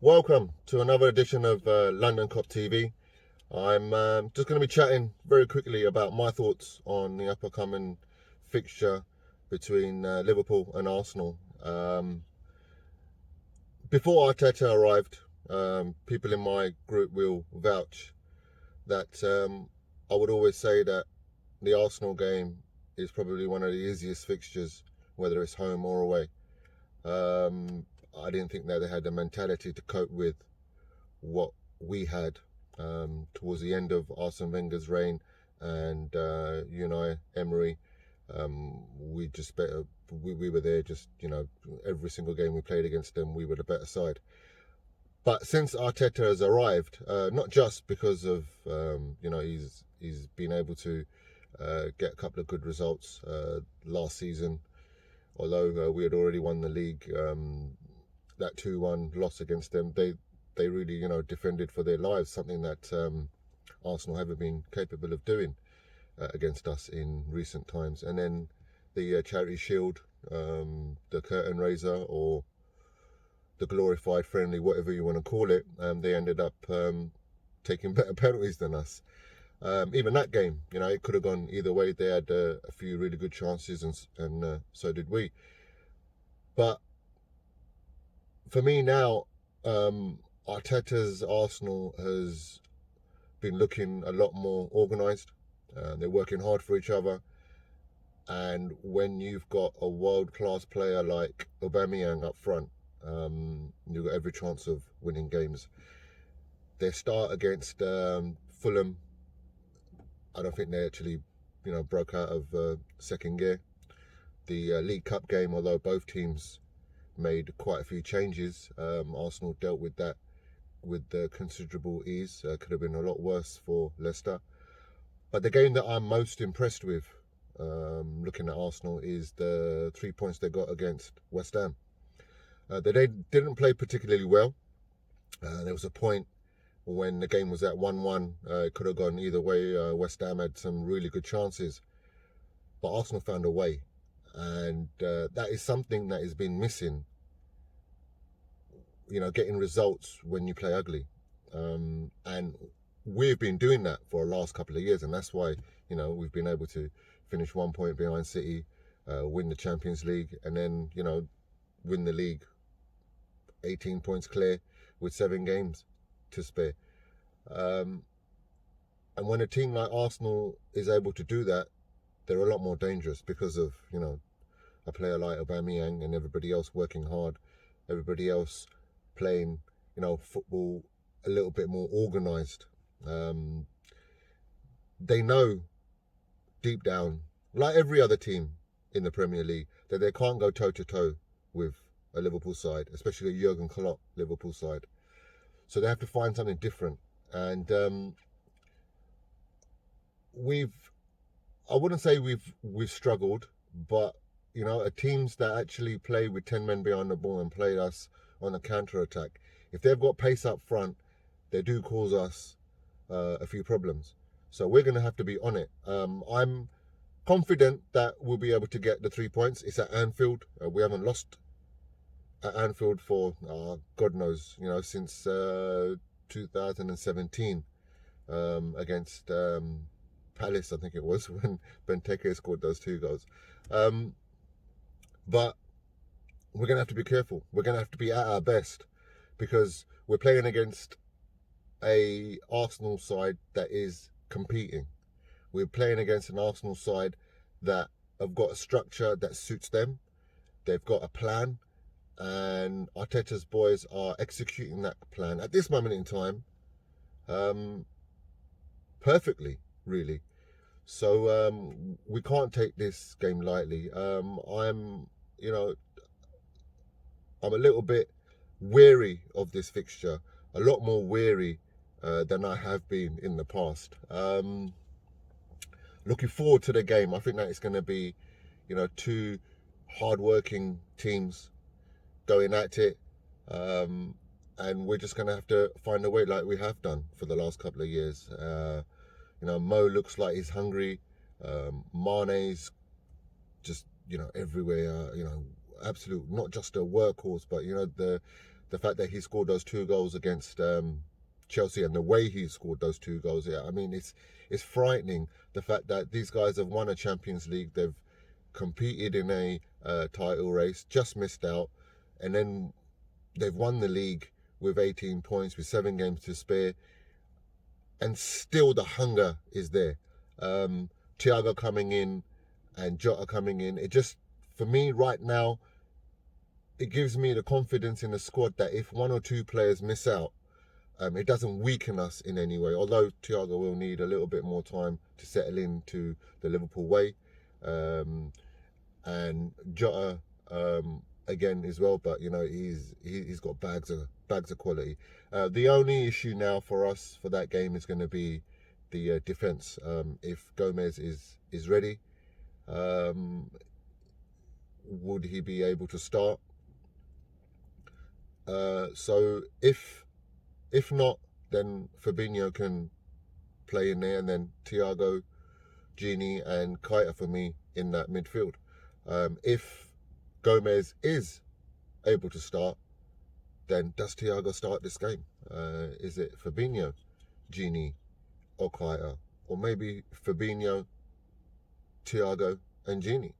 Welcome to another edition of London Cop TV. I'm just going to be chatting very quickly about my thoughts on the upcoming fixture between Liverpool and Arsenal. Before Arteta arrived, people in my group will vouch that I would always say that the Arsenal game is probably one of the easiest fixtures, whether it's home or away. I didn't think that they had the mentality to cope with what we had towards the end of Arsene Wenger's reign and Emery. We just better. We were there. Just every single game we played against them, we were the better side. But since Arteta has arrived, not just because of he's been able to get a couple of good results last season, although we had already won the league. That 2-1 loss against them, they really defended for their lives, something that Arsenal haven't been capable of doing against us in recent times. And then the Charity Shield, the curtain raiser, or the glorified friendly, whatever you want to call it, they ended up taking better penalties than us. Even that game, it could have gone either way. They had a few really good chances, and so did we. But for me now, Arteta's Arsenal has been looking a lot more organised. They're working hard for each other. And when you've got a world-class player like Aubameyang up front, you've got every chance of winning games. Their start against Fulham, I don't think they actually, broke out of second gear. The League Cup game, although both teams made quite a few changes, Arsenal dealt with that with considerable ease. Could have been a lot worse for Leicester. But the game that I'm most impressed with, looking at Arsenal, is the 3 points they got against West Ham. They didn't play particularly well. There was a point when the game was at 1-1. It could have gone either way. West Ham had some really good chances, but Arsenal found a way. And that is something that has been missing, getting results when you play ugly. And we've been doing that for the last couple of years, and that's why, we've been able to finish 1 point behind City, win the Champions League, and then, win the league 18 points clear with 7 games to spare. And when a team like Arsenal is able to do that, they're a lot more dangerous because of, a player like Aubameyang and everybody else working hard, everybody else playing, football a little bit more organised. They know deep down, like every other team in the Premier League, that they can't go toe-to-toe with a Liverpool side, especially a Jurgen Klopp Liverpool side. So they have to find something different. And I wouldn't say we've struggled, but teams that actually play with 10 men behind the ball and play us on a counter attack, if they've got pace up front, they do cause us a few problems. So we're going to have to be on it. I'm confident that we'll be able to get the 3 points. It's at Anfield. We haven't lost at Anfield for God knows, since 2017 against Palace, I think it was, when Benteke scored those 2 goals. But we're going to have to be careful. We're going to have to be at our best because we're playing against a Arsenal side that is competing. We're playing against an Arsenal side that have got a structure that suits them. They've got a plan, and Arteta's boys are executing that plan at this moment in time perfectly, really. So we can't take this game lightly. I'm a little bit wary of this fixture, a lot more wary than I have been in the past. Looking forward to the game. I think that it's going to be, 2 hard-working teams going at it, and we're just going to have to find a way like we have done for the last couple of years. Mo looks like he's hungry. Mane's just, everywhere. Absolute, not just a workhorse, but the the fact that he scored those 2 goals against Chelsea and the way he scored those 2 goals, yeah, I mean, it's frightening, the fact that these guys have won a Champions League, they've competed in a title race, just missed out, and then they've won the league with 18 points with 7 games to spare, and still the hunger is there. Thiago coming in and Jota coming in, it just, for me right now, it gives me the confidence in the squad that if 1 or 2 players miss out, it doesn't weaken us in any way, although Thiago will need a little bit more time to settle into the Liverpool way. And Jota again as well, but you know, he's got bags of quality. The only issue now for us for that game is going to be the defence. If Gomez is ready, would he be able to start? So if not, then Fabinho can play in there, and then Thiago, Gini and Keita for me in that midfield. If Gomez is able to start, then does Thiago start this game? Is it Fabinho, Gini or Keita? Or maybe Fabinho, Thiago and Gini?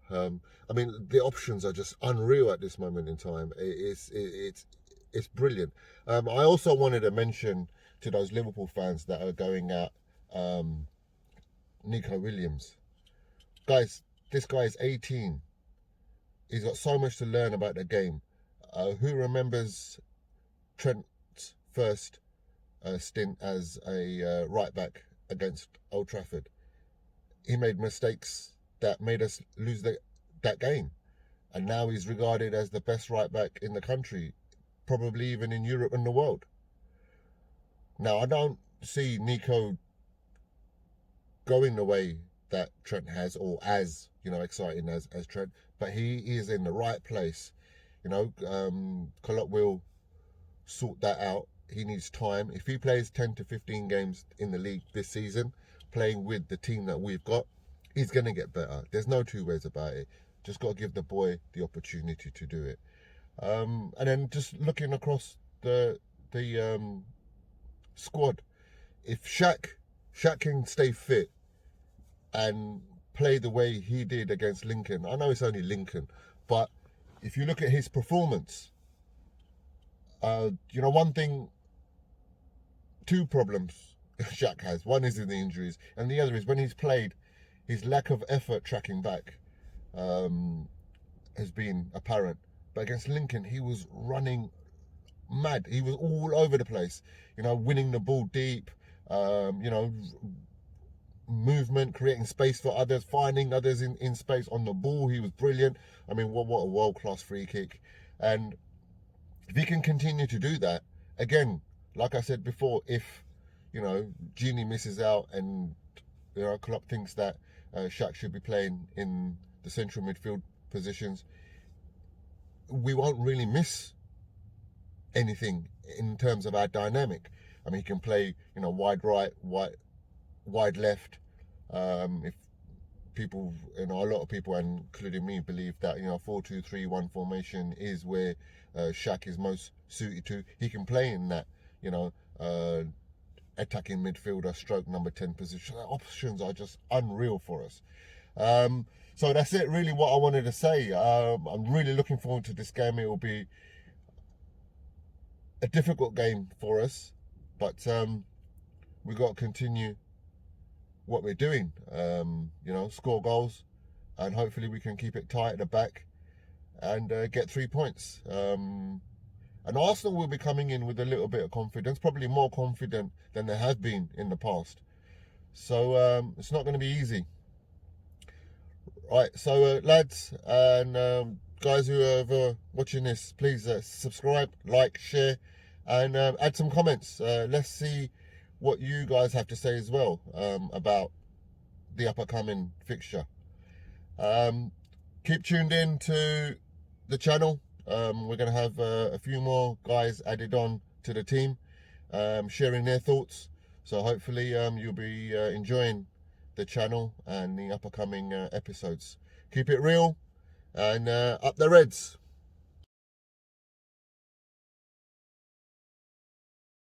I mean, the options are just unreal at this moment in time. It's brilliant. I also wanted to mention to those Liverpool fans that are going at Nico Williams. Guys, this guy is 18. He's got so much to learn about the game. Who remembers Trent's first stint as a right back against Old Trafford? He made mistakes that made us lose that game. And now he's regarded as the best right back in the country, probably even in Europe and the world. Now, I don't see Nico going the way that Trent has, or as, you know, exciting as Trent, but he is in the right place. You know, Klopp will sort that out. He needs time. If he plays 10 to 15 games in the league this season, playing with the team that we've got, he's going to get better. There's no two ways about it. Just got to give the boy the opportunity to do it. And then just looking across the squad, if Shaq can stay fit and play the way he did against Lincoln, I know it's only Lincoln, but if you look at his performance, you know, one thing, 2 problems Shaq has. One is in the injuries, and the other is when he's played, his lack of effort tracking back has been apparent. But against Lincoln, he was running mad. He was all over the place, you know, winning the ball deep, you know, movement, creating space for others, finding others in space on the ball. He was brilliant. I mean, what a world-class free kick. And if he can continue to do that, again, like I said before, if, you know, Gini misses out and, you know, Klopp thinks that Shaq should be playing in the central midfield positions, we won't really miss anything in terms of our dynamic. I mean, he can play, you know, wide right, wide left. If people, you know, a lot of people, including me, believe that, you know, 4-2-3-1 formation is where Shaq is most suited to. He can play in that, you know, attacking midfielder stroke number 10 position. The options are just unreal for us. So that's it, really, what I wanted to say. I'm really looking forward to this game. It will be a difficult game for us, but we've got to continue what we're doing. You know, score goals, and hopefully we can keep it tight at the back and get 3 points. And Arsenal will be coming in with a little bit of confidence, probably more confident than they have been in the past. So it's not going to be easy. Right, so lads and guys who are watching this, please subscribe, like, share, and add some comments. Let's see what you guys have to say as well about the upcoming fixture. Keep tuned in to the channel. We're going to have a few more guys added on to the team, sharing their thoughts. So hopefully you'll be enjoying the channel and the upcoming episodes. Keep it real and up the Reds.